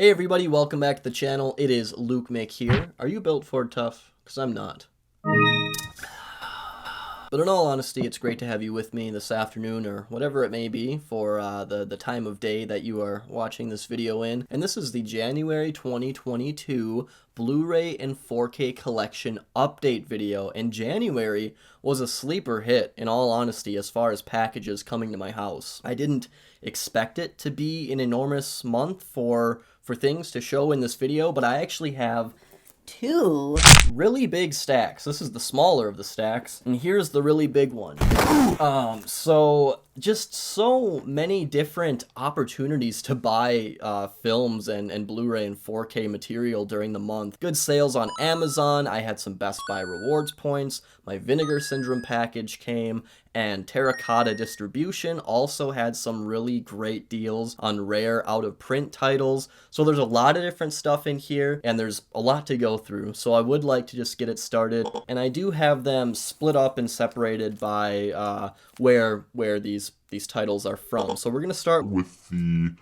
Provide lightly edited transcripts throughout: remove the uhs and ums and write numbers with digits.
Hey everybody, welcome back to the channel. It is lukemick here. Are you built Ford tough? Because I'm not. But in all honesty, it's great to have you with me this afternoon or whatever it may be for the time of day that you are watching this video in. And this is the January 2022 Blu-ray and 4K collection update video. And January was a sleeper hit, in all honesty, as far as packages coming to my house. I didn't expect it to be an enormous month for things to show in this video, but I actually have two really big stacks. This is the smaller of the stacks, and here's the really big one. So just so many different opportunities to buy films and Blu-ray and 4K material during the month. Good sales on Amazon. I had some Best Buy rewards points. My Vinegar Syndrome package came, and Terracotta Distribution also had some really great deals on rare out-of-print titles. So there's a lot of different stuff in here, and there's a lot to go through. So I would like to just get it started, and I do have them split up and separated by where these titles are from. So we're gonna start with the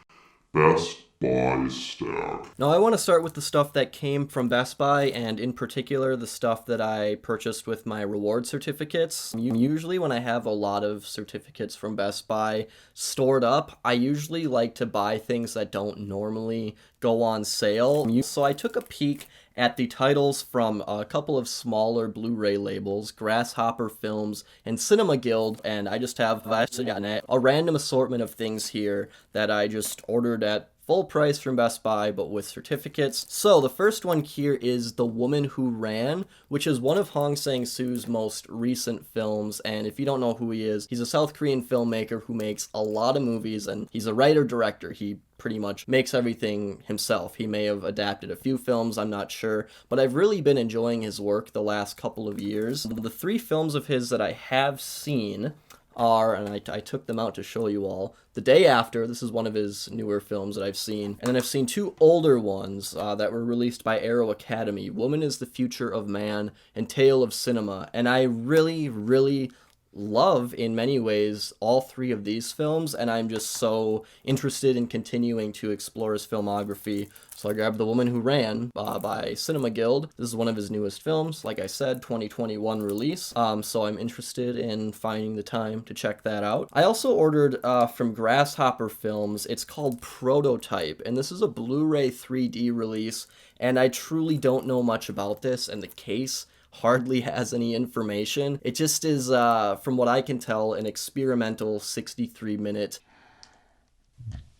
Best Buy stack. Now I want to start with the stuff that came from Best Buy, and in particular the stuff that I purchased with my reward certificates. Usually when I have a lot of certificates from Best Buy stored up, I usually like to buy things that don't normally go on sale. So I took a peek at the titles from a couple of smaller Blu-ray labels, Grashopper Films and Cinema Guild, and I just have a random assortment of things here that I just ordered at full price from Best Buy, but with certificates. So the first one here is The Woman Who Ran, which is one of Hong Sang-soo's most recent films, and if you don't know who he is, he's a South Korean filmmaker who makes a lot of movies, and he's a writer-director. He pretty much makes everything himself. He may have adapted a few films, I'm not sure, but I've really been enjoying his work the last couple of years. The three films of his that I have seen are, and I took them out to show you all, The Day After. This is one of his newer films that I've seen, and then I've seen two older ones that were released by Arrow Academy, Woman is the Future of Man and Tale of Cinema, and I really love, in many ways, all three of these films, and I'm just so interested in continuing to explore his filmography. So I grabbed The Woman Who Ran by Cinema Guild. This is one of his newest films, like I said, 2021 release, so I'm interested in finding the time to check that out. I also ordered from Grashopper Films. It's called Prototype, and this is a Blu-ray 3D release, and I truly don't know much about this, and the case hardly has any information. It just is, from what I can tell, an experimental 63-minute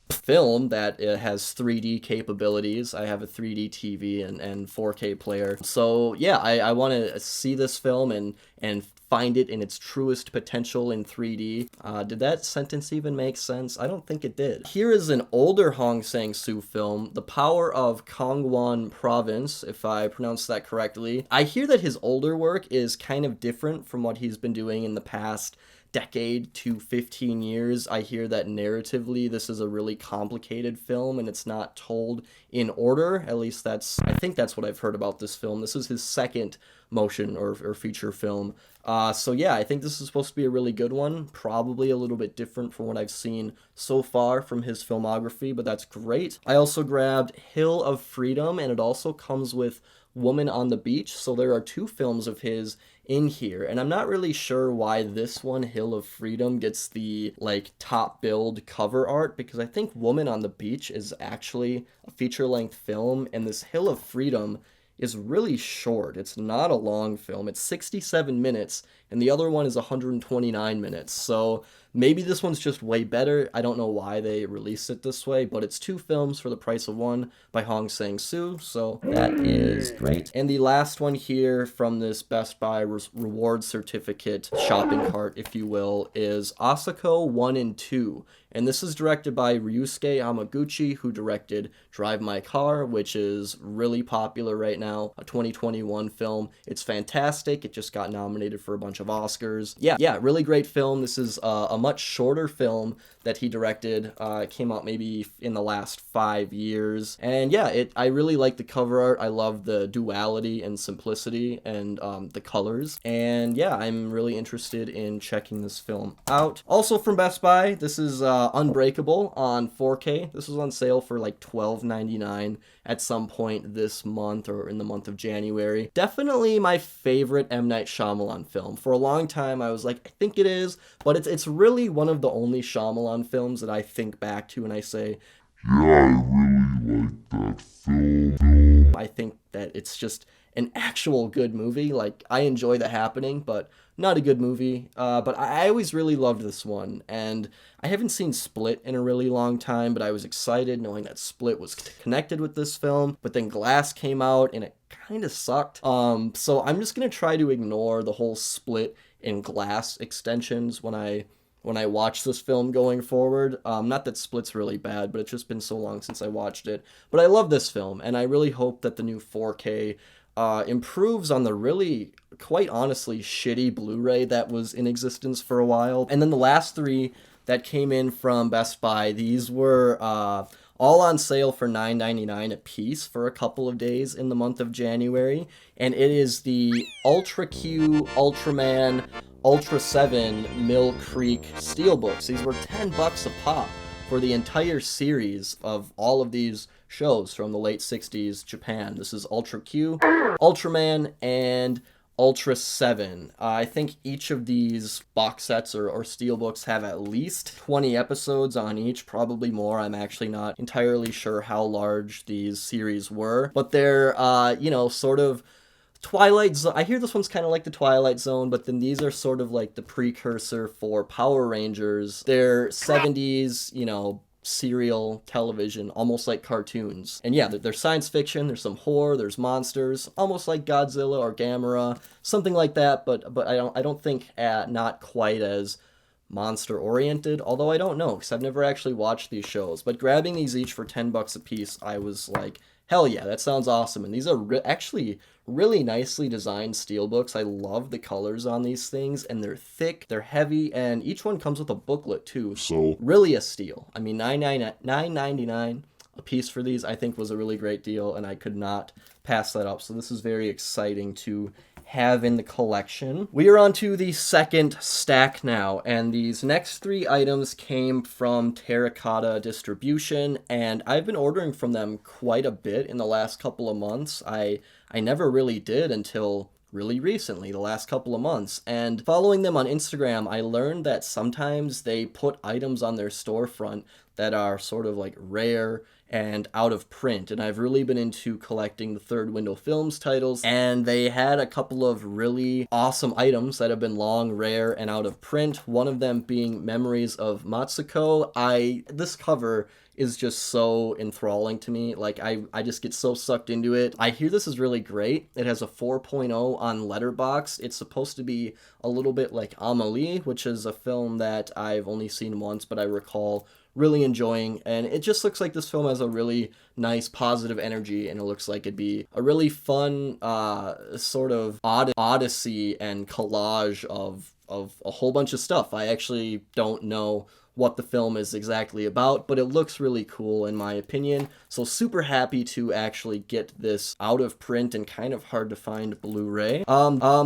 film that has 3D capabilities. I have a 3D TV and 4K player. So yeah, I want to see this film and find it in its truest potential in 3D. Did that sentence even make sense? I don't think it did. Here is an older Hong Sang-soo film, The Power of Kangwon Province, if I pronounced that correctly. I hear that his older work is kind of different from what he's been doing in the past decade to 15 years. I hear that narratively this is a really complicated film and it's not told in order. At least I think that's what I've heard about this film. This is his second motion or feature film. So yeah, I think this is supposed to be a really good one. Probably a little bit different from what I've seen so far from his filmography, but that's great. I also grabbed Hill of Freedom, and it also comes with Woman on the Beach. So there are two films of his in here, and I'm not really sure why this one, Hill of Freedom, gets the top billed cover art, because I think Woman on the Beach is actually a feature-length film, and this Hill of Freedom is really short. It's not a long film. It's 67 minutes, and the other one is 129 minutes. So maybe this one's just way better. I don't know why they released it this way, but it's two films for the price of one by Hong Sang-soo, so that is great. And the last one here from this Best Buy reward certificate shopping cart, if you will, is Asako 1 and 2. And this is directed by Ryusuke Hamaguchi, who directed Drive My Car, which is really popular right now, a 2021 film. It's fantastic. It just got nominated for a bunch of Oscars. Yeah, really great film. This is a much shorter film that he directed. It came out maybe in the last 5 years. And yeah, I really like the cover art. I love the duality and simplicity and the colors. And yeah, I'm really interested in checking this film out. Also from Best Buy, this is Unbreakable on 4K. This was on sale for like $12.99 at some point this month or in the month of January. Definitely my favorite M. Night Shyamalan film. For a long time, I was like, I think it is, but it's really one of the only Shyamalan films that I think back to and I say, yeah, I really like that film. I think that it's just an actual good movie. Like, I enjoy The Happening, but not a good movie. But I always really loved this one, and I haven't seen Split in a really long time, but I was excited knowing that Split was connected with this film. But then Glass came out, and it kind of sucked. So I'm just gonna try to ignore the whole Split and Glass extensions when I watch this film going forward. Not that Split's really bad, but it's just been so long since I watched it. But I love this film, and I really hope that the new 4K improves on the really, quite honestly, shitty Blu-ray that was in existence for a while. And then the last three that came in from Best Buy, these were all on sale for $9.99 a piece for a couple of days in the month of January. And it is the Ultra Q, Ultraman, Ultra 7 Mill Creek Steelbooks. These were $10 a pop for the entire series of all of these shows from the late 60s Japan. This is Ultra Q, Ultraman, and Ultra 7. I think each of these box sets or steelbooks have at least 20 episodes on each, probably more. I'm actually not entirely sure how large these series were, but they're, sort of Twilight Zone. I hear this one's kind of like the Twilight Zone, but then these are sort of like the precursor for Power Rangers. They're 70s, serial television, almost like cartoons. And yeah, there's science fiction, there's some horror, there's monsters, almost like Godzilla or Gamera, something like that, but I don't think not quite as monster oriented, although I don't know because I've never actually watched these shows. But grabbing these each for $10 a piece, I was like, hell yeah, that sounds awesome. And these are actually really nicely designed steelbooks. I love the colors on these things, and they're thick, they're heavy, and each one comes with a booklet too. So really a steal. I mean, $9.99 a piece for these, I think, was a really great deal, and I could not pass that up. So this is very exciting to have in the collection. We are on to the second stack now, and these next three items came from Terracotta Distribution, and I've been ordering from them quite a bit in the last couple of months. I never really did until really recently, the last couple of months. And following them on Instagram, I learned that sometimes they put items on their storefront that are sort of like rare and out of print, and I've really been into collecting the Third Window Films titles, and they had a couple of really awesome items that have been long, rare, and out of print, one of them being Memories of Matsuko. This cover is just so enthralling to me. Like, I just get so sucked into it. I hear this is really great. It has a 4.0 on Letterboxd. It's supposed to be a little bit like Amelie, which is a film that I've only seen once, but I recall really enjoying, and it just looks like this film has a really nice positive energy, and it looks like it'd be a really fun sort of odyssey and collage of a whole bunch of stuff. I actually don't know what the film is exactly about, but it looks really cool in my opinion. So super happy to actually get this out of print and kind of hard to find Blu-ray.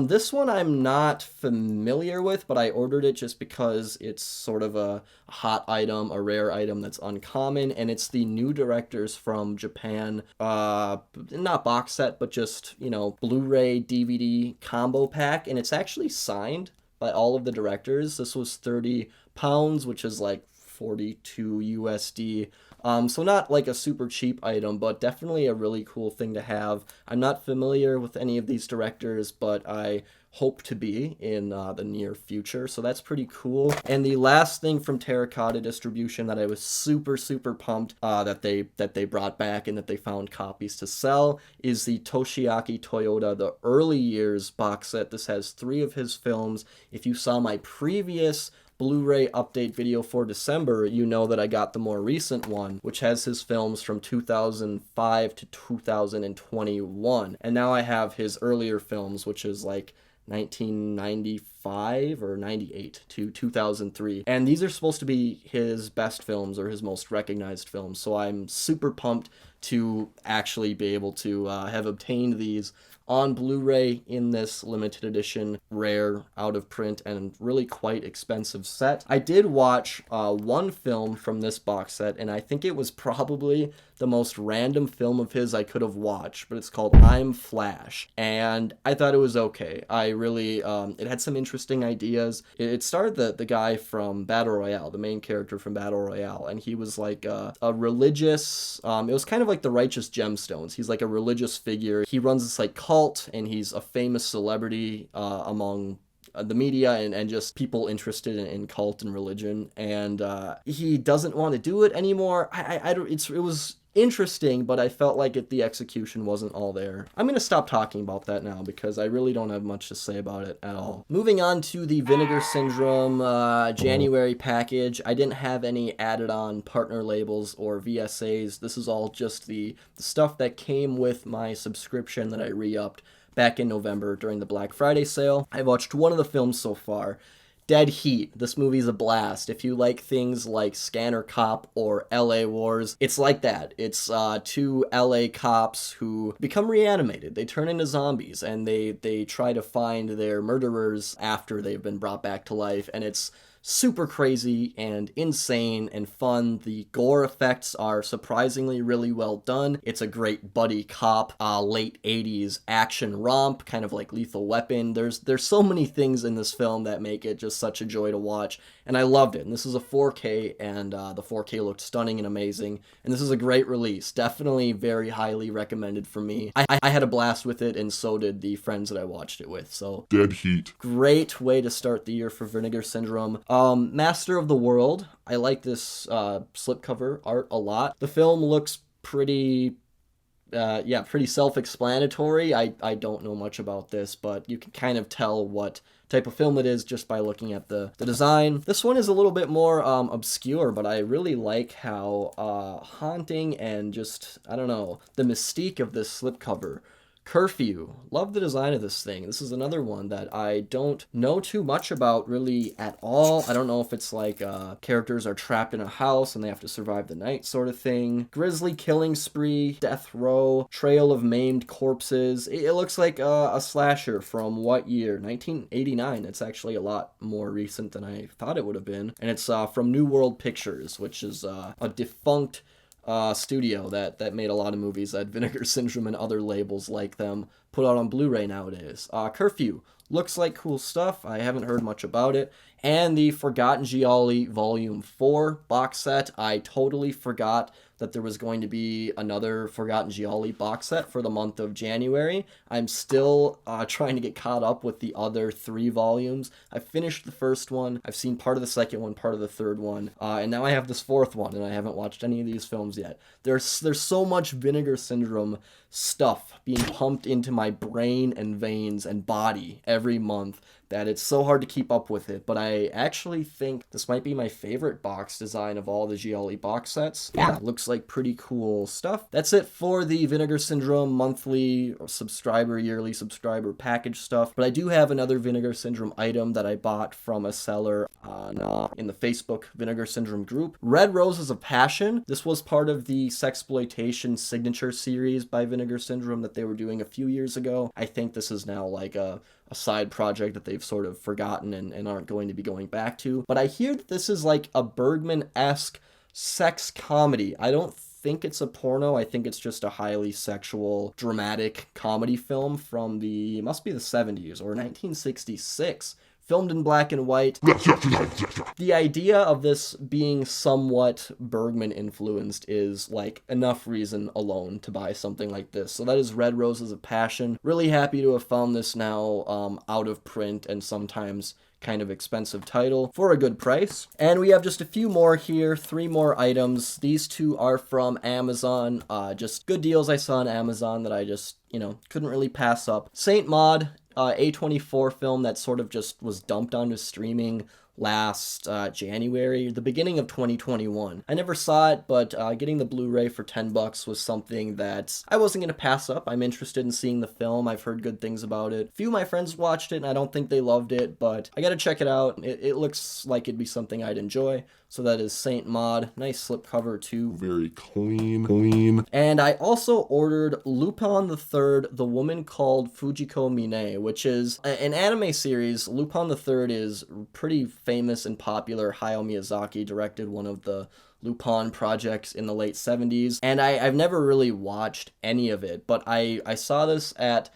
This one I'm not familiar with, but I ordered it just because it's sort of a hot item, a rare item that's uncommon, and it's the new directors from Japan, not box set, but just, Blu-ray DVD combo pack, and it's actually signed by all of the directors. This was £30, which is like 42 USD. So not like a super cheap item, but definitely a really cool thing to have. I'm not familiar with any of these directors, but I hope to be in the near future, so that's pretty cool. And the last thing from Terracotta Distribution that I was super pumped that they brought back and that they found copies to sell is the Toshiaki Toyota The Early Years box set. This has 3 of his films. If you saw my previous Blu-ray update video for December, you know that I got the more recent one, which has his films from 2005 to 2021. And now I have his earlier films, which is like 1995 or 98 to 2003. And these are supposed to be his best films or his most recognized films. So I'm super pumped to actually be able to have obtained these on Blu-ray in this limited edition, rare, out of print, and really quite expensive set. I did watch one film from this box set, and I think it was probably the most random film of his I could have watched, but it's called I'm Flash, and I thought it was okay. I really, it had some interesting ideas. It starred the guy from Battle Royale, the main character from Battle Royale, and he was like a religious, it was kind of like the Righteous Gemstones. He's like a religious figure. He runs this like cult, and he's a famous celebrity among the media and just people interested in cult and religion, and he doesn't want to do it anymore. It was interesting, but I felt like the execution wasn't all there. I'm going to stop talking about that now because I really don't have much to say about it at all. Moving on to the Vinegar Syndrome January package. I didn't have any added on partner labels or VSAs. This is all just the stuff that came with my subscription that I re-upped back in November during the Black Friday sale. I've watched one of the films so far. Dead Heat. This movie's a blast. If you like things like Scanner Cop or LA Wars, it's like that. It's two LA cops who become reanimated. They turn into zombies, and they try to find their murderers after they've been brought back to life, and it's super crazy and insane and fun. The gore effects are surprisingly really well done. It's a great buddy cop, late 80s action romp, kind of like Lethal Weapon. There's so many things in this film that make it just such a joy to watch, and I loved it. And this is a 4K, and the 4K looked stunning and amazing, and this is a great release. Definitely very highly recommended for me. I had a blast with it, and so did the friends that I watched it with. So Dead Heat. Great way to start the year for Vinegar Syndrome. Master of the World. I like this slipcover art a lot. The film looks pretty self-explanatory. I don't know much about this, but you can kind of tell what type of film it is just by looking at the design. This one is a little bit more obscure, but I really like how haunting and just, I don't know, the mystique of this slipcover. Curfew. Love the design of this thing. This is another one that I don't know too much about really at all. I don't know if it's like characters are trapped in a house and they have to survive the night sort of thing. Grisly Killing Spree, Death Row, Trail of Maimed Corpses. It looks like a slasher from what year? 1989. It's actually a lot more recent than I thought it would have been. And it's from New World Pictures, which is a defunct studio that made a lot of movies that Vinegar Syndrome and other labels like them put out on Blu-ray nowadays. Curfew looks like cool stuff. I haven't heard much about it. And the Forgotten Gialli Volume 4 box set. I totally forgot that there was going to be another Forgotten Gialli box set for the month of January. I'm still trying to get caught up with the other 3 volumes. I finished the first one. I've seen part of the second one, part of the third one, and now I have this 4th one, and I haven't watched any of these films yet. There's so much Vinegar Syndrome stuff being pumped into my brain and veins and body every month that it's so hard to keep up with it, but I actually think this might be my favorite box design of all the Gialli box sets. Yeah, looks like pretty cool stuff. That's it for the Vinegar Syndrome monthly or yearly subscriber package stuff, but I do have another Vinegar Syndrome item that I bought from a seller in the Facebook Vinegar Syndrome group. Red Roses of Passion. This was part of the Sexploitation Signature series by Vinegar Syndrome that they were doing a few years ago. I think this is now like a side project that they've sort of forgotten and aren't going to be going back to. But I hear that this is like a Bergman-esque sex comedy. I don't think it's a porno. I think it's just a highly sexual, dramatic comedy film from must be the 70s or 1966. Filmed in black and white. The idea of this being somewhat Bergman influenced is like enough reason alone to buy something like this. So that is Red Roses of Passion. Really happy to have found this now out of print and sometimes kind of expensive title for a good price. And we have just a few more here, 3 more items. These 2 are from Amazon, just good deals I saw on Amazon that I just, couldn't really pass up. Saint Maud, A24 film that sort of just was dumped onto streaming last January, the beginning of 2021. I never saw it, but getting the Blu-ray for $10 was something that I wasn't going to pass up. I'm interested in seeing the film. I've heard good things about it. A few of my friends watched it, and I don't think they loved it, but I got to check it out. It looks like it'd be something I'd enjoy. So that is Saint Maud. Nice slipcover too. Very clean. And I also ordered Lupin the Third, The Woman Called Fujiko Mine, which is an anime series. Lupin the Third is pretty famous and popular. Hayao Miyazaki directed one of the Lupin projects in the late 70s. And I've never really watched any of it, but I saw this at...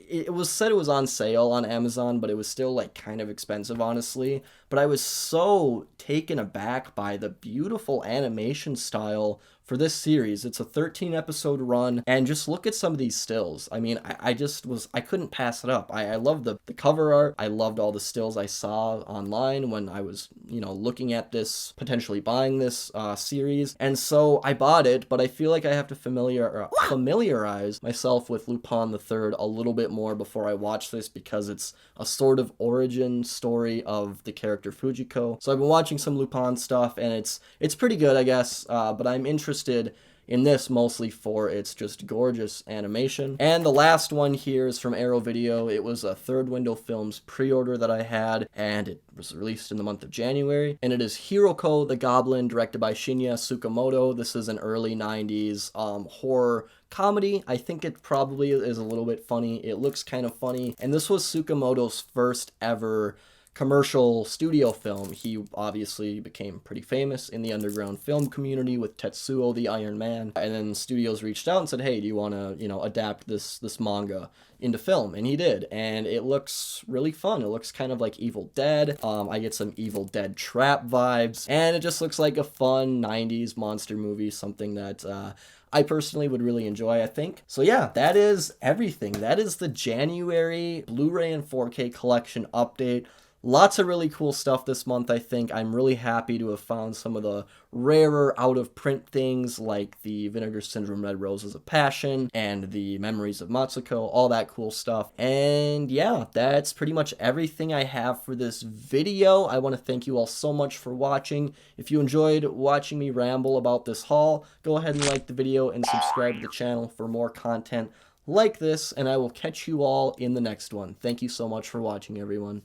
It was said it was on sale on Amazon, but it was still like kind of expensive, honestly. But I was so taken aback by the beautiful animation style for this series. It's a 13 episode run, and just look at some of these stills. I mean, I couldn't pass it up. I loved the cover art. I loved all the stills I saw online when I was, looking at this, potentially buying this series. And so I bought it, but I feel like I have to familiarize myself with Lupin the Third a little bit more before I watch this, because it's a sort of origin story of the character Fujiko. So I've been watching some Lupin stuff, and it's pretty good, I guess, but I'm interested in this mostly for its just gorgeous animation. And the last one here is from Arrow Video. It was a Third Window Films pre-order that I had, and it was released in the month of January. And it is Hiroko the Goblin, directed by Shinya Tsukamoto. This is an early 90s horror comedy. I think it probably is a little bit funny. It looks kind of funny. And this was Tsukamoto's first ever commercial studio film. He obviously became pretty famous in the underground film community with Tetsuo the Iron Man, and then studios reached out and said, hey, do you want to adapt this manga into film? And he did, and it looks really fun. It looks kind of like Evil Dead. I get some Evil Dead Trap vibes, and it just looks like a fun 90s monster movie, something that I personally would really enjoy, I think. So yeah, that is everything. That is the January Blu-ray and 4K collection update. Lots of really cool stuff this month, I think. I'm really happy to have found some of the rarer out-of-print things like the Vinegar Syndrome Red Roses of Passion and the Memories of Matsuko, all that cool stuff. And yeah, that's pretty much everything I have for this video. I want to thank you all so much for watching. If you enjoyed watching me ramble about this haul, go ahead and like the video and subscribe to the channel for more content like this, and I will catch you all in the next one. Thank you so much for watching, everyone.